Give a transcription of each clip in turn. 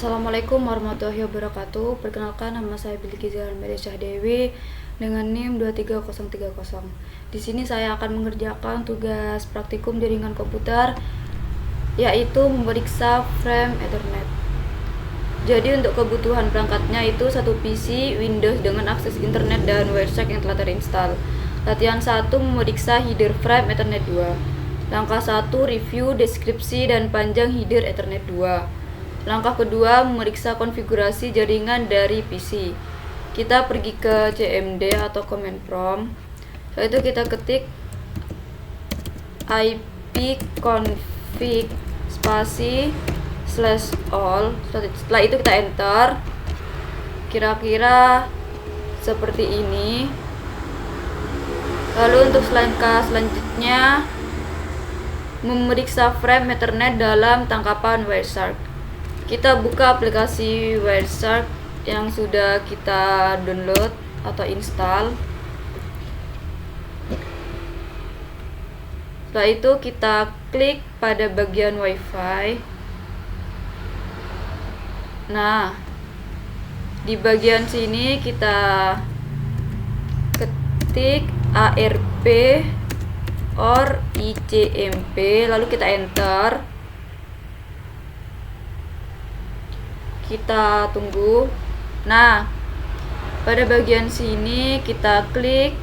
Assalamualaikum warahmatullahi wabarakatuh. Perkenalkan, nama saya Bilgi Zahra Syahdewi dengan NIM 23030. Di sini saya akan mengerjakan tugas praktikum jaringan komputer, yaitu memeriksa frame Ethernet. Jadi untuk kebutuhan perangkatnya itu satu PC Windows dengan akses internet dan WireShark yang telah terinstall. Latihan 1, memeriksa header frame Ethernet 2. Langkah 1, review, deskripsi, dan panjang header Ethernet 2. Langkah kedua, memeriksa konfigurasi jaringan dari PC. Kita pergi ke CMD atau command prompt. Setelah itu kita ketik ipconfig spasi /all. Setelah itu kita enter. Kira-kira seperti ini. Lalu untuk langkah selanjutnya, memeriksa frame Ethernet dalam tangkapan WireShark. Kita buka aplikasi WireShark yang sudah kita download atau install. Setelah itu kita klik pada bagian WiFi. Nah, di bagian sini kita ketik ARP or ICMP, lalu kita enter. Kita tunggu. Nah, pada bagian sini kita klik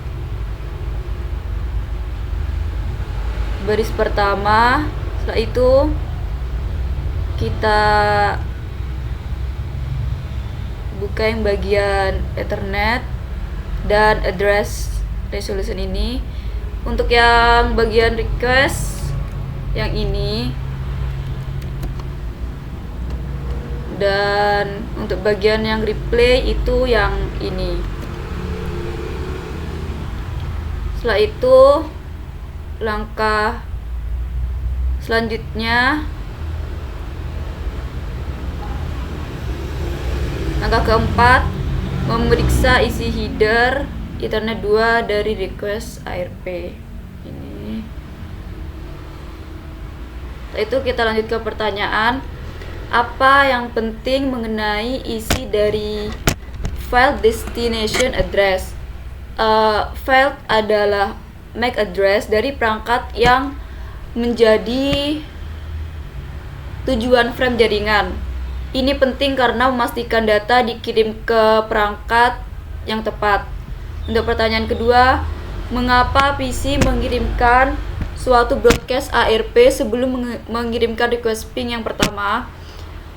baris pertama. Setelah itu kita buka yang bagian Ethernet dan address resolution ini. Untuk yang bagian request yang ini, dan untuk bagian yang replay itu yang ini. Setelah itu langkah selanjutnya, langkah keempat, memeriksa isi header Ethernet 2 dari request ARP ini. Setelah itu kita lanjut ke pertanyaan, apa yang penting mengenai isi dari file destination address? File adalah MAC address dari perangkat yang menjadi tujuan frame jaringan. Ini penting karena memastikan data dikirim ke perangkat yang tepat. Untuk pertanyaan kedua, mengapa PC mengirimkan suatu broadcast ARP sebelum mengirimkan request ping yang pertama?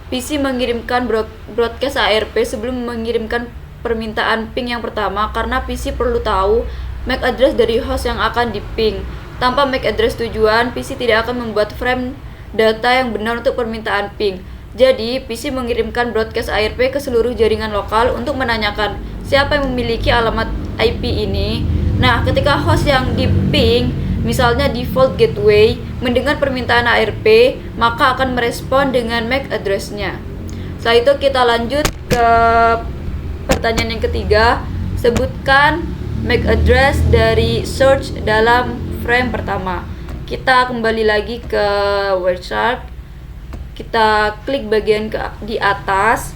PC mengirimkan broadcast ARP sebelum mengirimkan permintaan ping yang pertama karena PC perlu tahu MAC address dari host yang akan diping. Tanpa MAC address tujuan, PC tidak akan membuat frame data yang benar untuk permintaan ping. Jadi, PC mengirimkan broadcast ARP ke seluruh jaringan lokal untuk menanyakan siapa yang memiliki alamat IP ini. Nah, ketika host yang diping, misalnya default gateway, mendengar permintaan ARP, maka akan merespon dengan MAC address-nya. Setelah itu kita lanjut ke pertanyaan yang ketiga. Sebutkan MAC address dari search dalam frame pertama. Kita kembali lagi ke WireShark. Kita klik bagian di atas.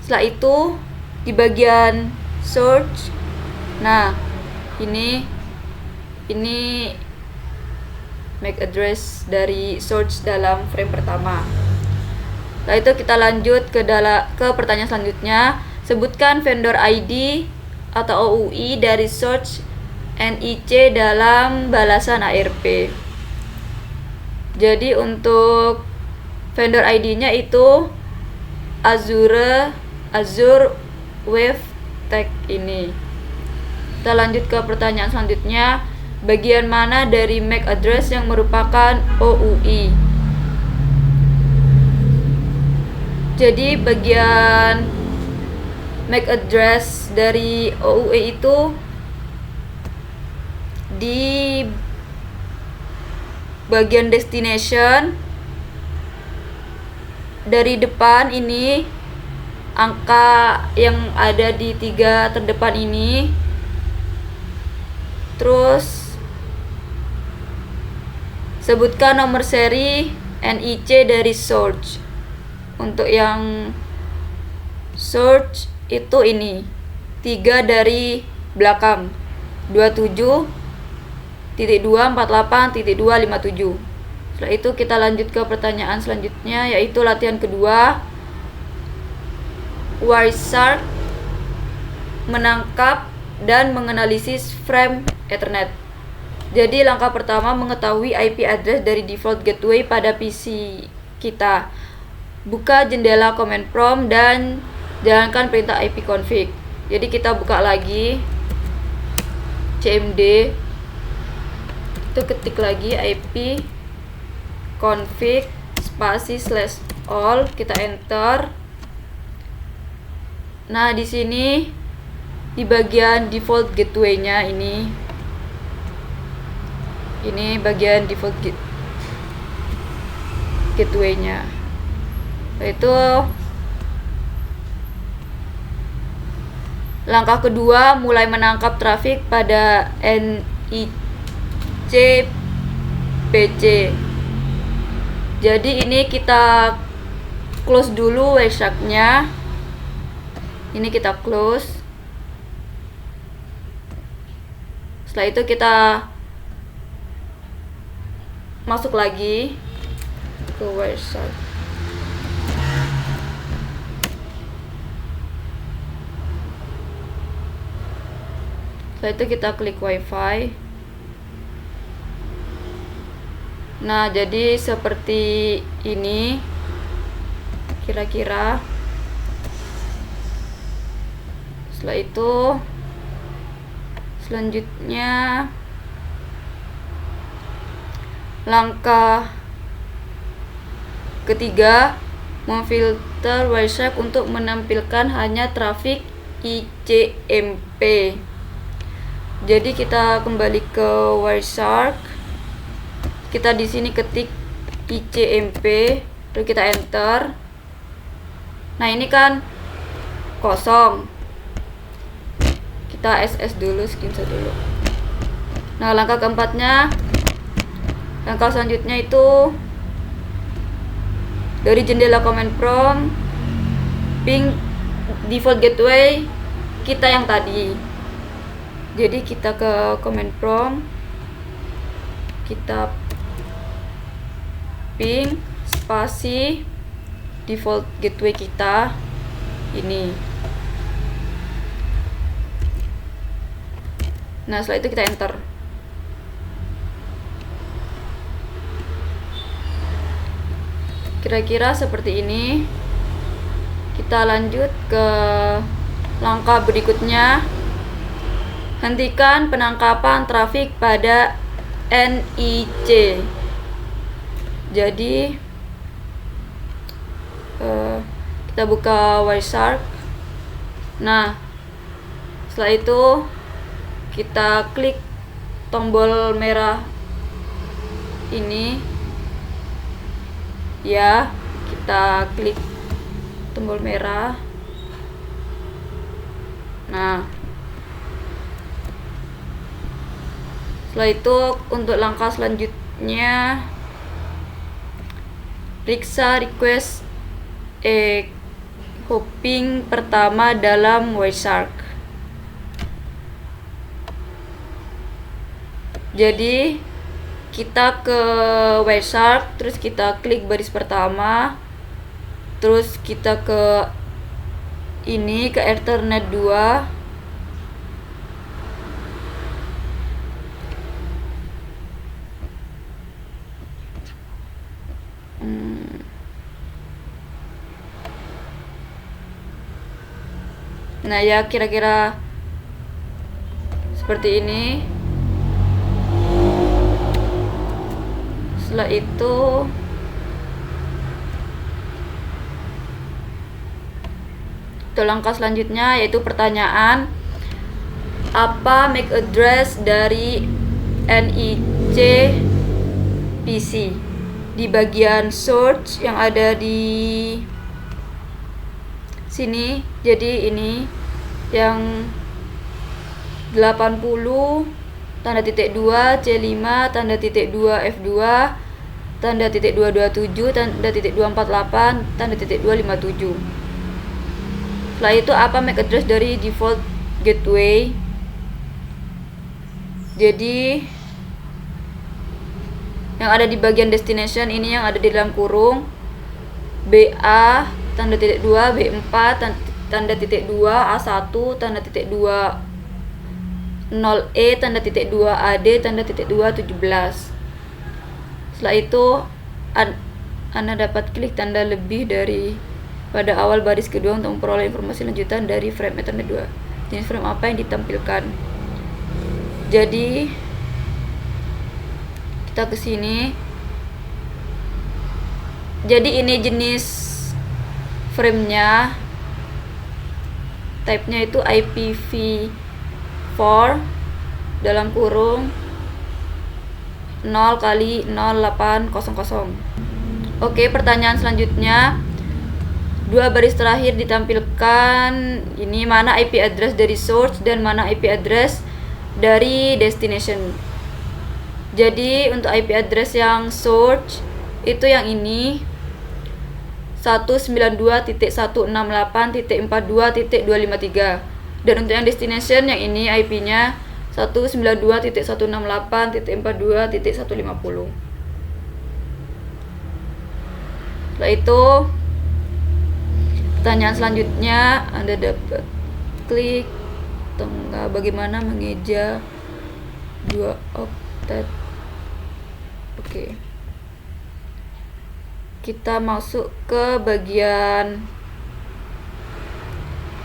Setelah itu di bagian search. Nah, ini MAC address dari search dalam frame pertama. Setelah itu kita lanjut ke pertanyaan selanjutnya. Sebutkan vendor ID atau OUI dari search NIC dalam balasan ARP. Jadi untuk vendor ID-nya itu Azure Wave Tech ini. Kita lanjut ke pertanyaan selanjutnya. Bagian mana dari MAC address yang merupakan OUI? Jadi bagian MAC address dari OUI itu di bagian destination. Dari depan ini, angka yang ada di 3 terdepan ini. Terus sebutkan nomor seri NIC dari source. Untuk yang search itu ini 3 dari belakang 27.248.257. Setelah itu kita lanjut ke pertanyaan selanjutnya, yaitu latihan kedua. Wireshark menangkap dan menganalisis frame Ethernet. Jadi langkah pertama mengetahui IP address dari default gateway pada PC kita. Buka jendela command prompt dan jalankan perintah ipconfig. Jadi kita buka lagi cmd, itu ketik lagi ipconfig spasi /all, kita enter. Nah, di sini di bagian default gateway-nya ini bagian default gateway-nya. Itu langkah kedua, mulai menangkap trafik pada NIC PC. Jadi ini kita close dulu Wireshark-nya. Ini kita close. Setelah itu kita masuk lagi ke Wireshark. Setelah itu kita klik WiFi. Nah, jadi seperti ini kira-kira. Setelah itu selanjutnya langkah ketiga, memfilter Wireshark untuk menampilkan hanya trafik ICMP. Jadi kita kembali ke Wireshark. Kita di sini ketik ICMP, lalu kita enter. Nah, ini kan kosong. Kita SS dulu, screenshot dulu. Nah, langkah keempatnya, langkah selanjutnya itu dari jendela command prompt ping default gateway kita yang tadi. Jadi kita ke command prompt, kita ping spasi default gateway kita ini. Nah, setelah itu kita enter. Kira-kira seperti ini. Kita lanjut ke langkah berikutnya. Hentikan penangkapan trafik pada NIC. Jadi kita buka Wireshark. Nah, setelah itu kita klik tombol merah ini. Ya, kita klik tombol merah. Nah, setelah itu untuk langkah selanjutnya, periksa request hopping pertama dalam Wireshark. Jadi kita ke Wireshark, terus kita klik baris pertama, terus kita ke ini, ke Ethernet 2. Nah, ya kira-kira seperti ini. Setelah itu langkah selanjutnya yaitu pertanyaan, apa MAC address dari NIC PC? Di bagian search yang ada di sini. Jadi ini yang 80 tanda titik 2 C5 tanda titik 2 F2 tanda titik 227 tanda titik 248 tanda titik 257. Setelah itu apa MAC address dari default gateway? Jadi yang ada di bagian destination ini yang ada di dalam kurung BA tanda titik 2, B4 tanda titik 2, A1 tanda titik 2, 0E tanda titik 2, AD tanda titik 2, 17. Setelah itu Anda dapat klik tanda lebih dari pada awal baris kedua untuk memperoleh informasi lanjutan dari frame Ethernet 2. Jenis frame apa yang ditampilkan? Jadi kita ke sini. Jadi ini jenis framenya, type-nya itu IPv4 dalam kurung 0x0800. Oke, pertanyaan selanjutnya, dua baris terakhir ditampilkan ini mana IP address dari source dan mana IP address dari destination. Jadi untuk IP address yang source itu yang ini 192.168.42.253, dan untuk yang destination yang ini IP-nya 192.168.42.150. Setelah itu pertanyaan selanjutnya, Anda dapat klik tengah bagaimana mengeja 2 oktet. Oke. Kita masuk ke bagian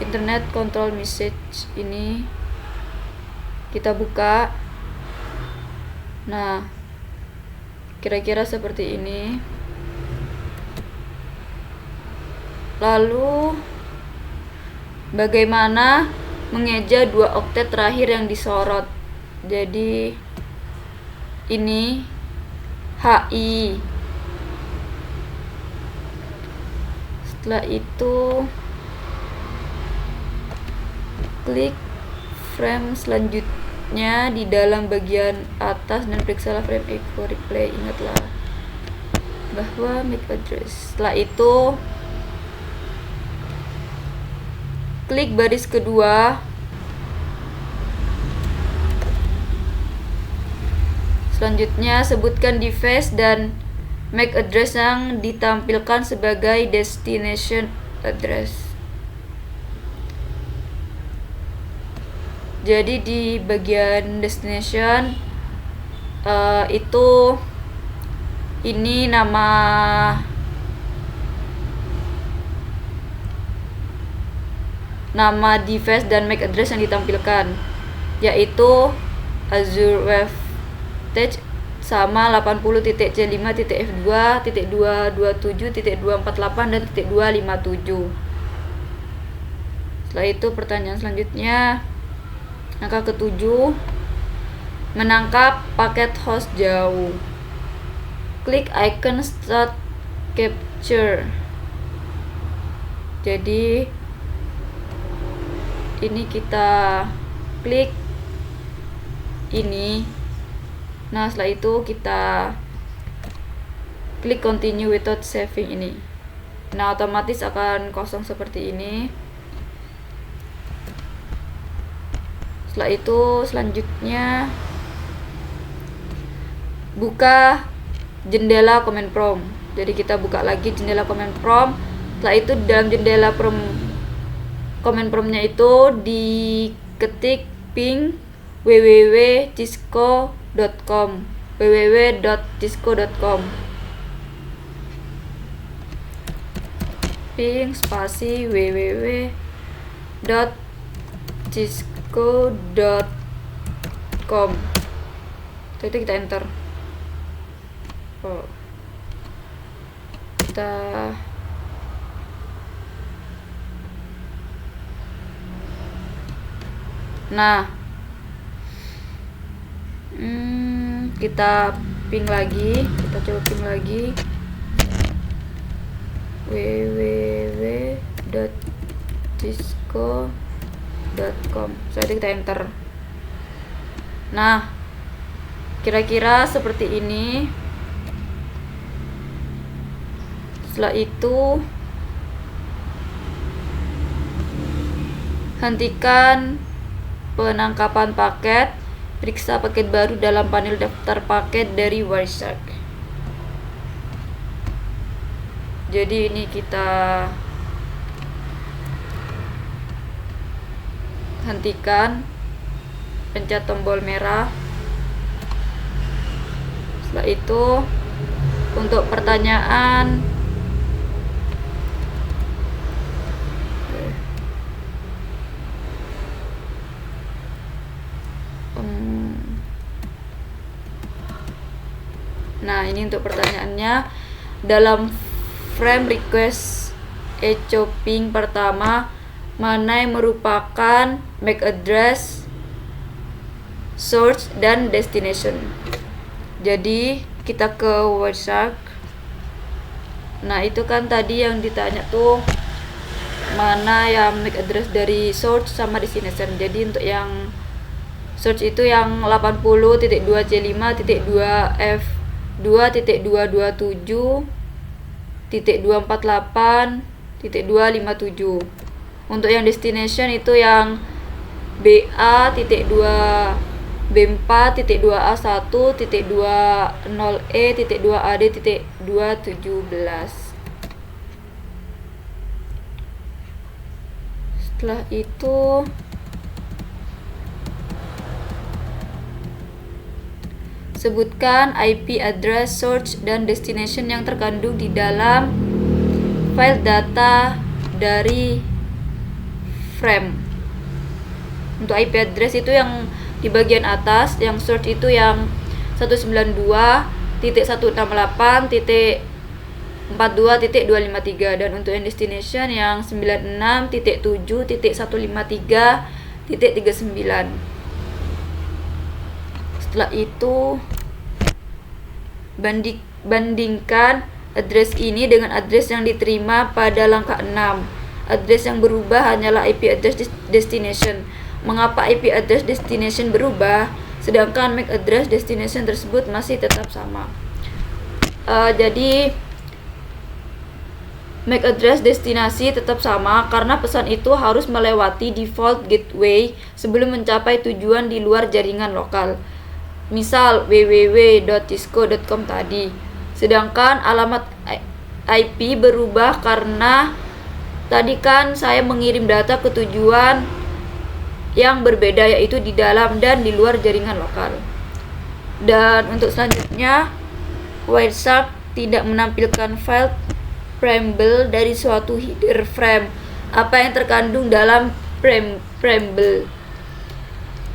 Internet Control Message ini. Kita buka. Nah, kira-kira seperti ini. Lalu bagaimana mengeja 2 oktet terakhir yang disorot? Jadi ini HI. Setelah itu klik frame selanjutnya di dalam bagian atas dan periksalah frame echo replay. Ingatlah bahwa MAC address. Setelah itu klik baris kedua. Selanjutnya sebutkan device dan MAC address yang ditampilkan sebagai destination address. Jadi di bagian destination itu ini nama device dan MAC address yang ditampilkan, yaitu Azure Web Tech sama 80.c5.f2.227.248 dan .257. Setelah itu pertanyaan selanjutnya, angka ke-7, menangkap paket host jauh. Klik icon start capture. Jadi ini kita klik ini. Nah, setelah itu kita klik continue without saving ini. Nah, otomatis akan kosong seperti ini. Setelah itu selanjutnya buka jendela command prompt. Jadi kita buka lagi jendela command prompt. Setelah itu dalam jendela command prompt-nya itu diketik ping www.cisco.com ping spasi www.cisco.com. Itu kita enter. Nah, kita ping lagi, kita coba ping lagi www.cisco.com. Jadi kita enter. Nah, kira-kira seperti ini. Setelah itu Hentikan penangkapan paket. Periksa paket baru dalam panel daftar paket dari Wireshark. Jadi ini kita hentikan, pencet tombol merah. Setelah itu untuk pertanyaan nah ini untuk pertanyaannya, dalam frame request e-shopping pertama, mana yang merupakan MAC address, source, dan destination. Jadi kita ke Wireshark. Nah itu kan tadi yang ditanya tuh, mana yang MAC address dari source sama destination. Jadi untuk yang source itu yang 80.2.2f2.227.248.257. Untuk yang destination itu yang BA.2B4.2A1.2E.2AD.217. Setelah itu sebutkan IP address, source, dan destination yang terkandung di dalam file data dari frame. Untuk IP address itu yang di bagian atas, yang source itu yang 192.168.42.253, dan untuk yang destination yang 96.7.153.39. Setelah itu bandingkan address ini dengan address yang diterima pada langkah 6. Address yang berubah hanyalah IP address destination. Mengapa IP address destination berubah sedangkan MAC address destination tersebut masih tetap sama? Jadi MAC address destinasi tetap sama karena pesan itu harus melewati default gateway sebelum mencapai tujuan di luar jaringan lokal. Misal www.cisco.com tadi. Sedangkan alamat IP berubah karena tadi kan saya mengirim data ke tujuan yang berbeda, yaitu di dalam dan di luar jaringan lokal. Dan untuk selanjutnya, Wireshark tidak menampilkan file preamble dari suatu header frame. Apa yang terkandung dalam preamble?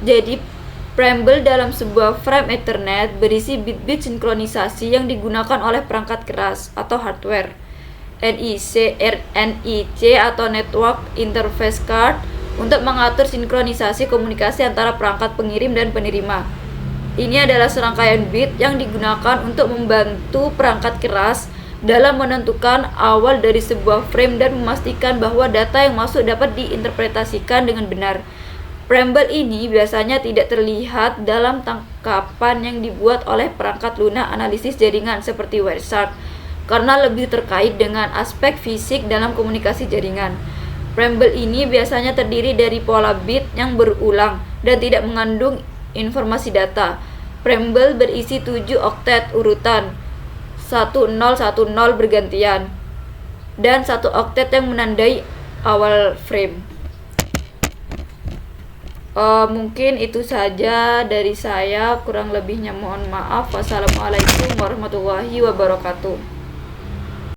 Jadi preamble dalam sebuah frame Ethernet berisi bit-bit sinkronisasi yang digunakan oleh perangkat keras atau hardware, NIC atau Network Interface Card, untuk mengatur sinkronisasi komunikasi antara perangkat pengirim dan penerima. Ini adalah serangkaian bit yang digunakan untuk membantu perangkat keras dalam menentukan awal dari sebuah frame dan memastikan bahwa data yang masuk dapat diinterpretasikan dengan benar. Preamble ini biasanya tidak terlihat dalam tangkapan yang dibuat oleh perangkat lunak analisis jaringan seperti Wireshark karena lebih terkait dengan aspek fisik dalam komunikasi jaringan. Preamble ini biasanya terdiri dari pola bit yang berulang dan tidak mengandung informasi data. Preamble berisi 7 oktet urutan 1010 bergantian dan 1 oktet yang menandai awal frame. Mungkin itu saja dari saya, kurang lebihnya mohon maaf. Wassalamualaikum warahmatullahi wabarakatuh.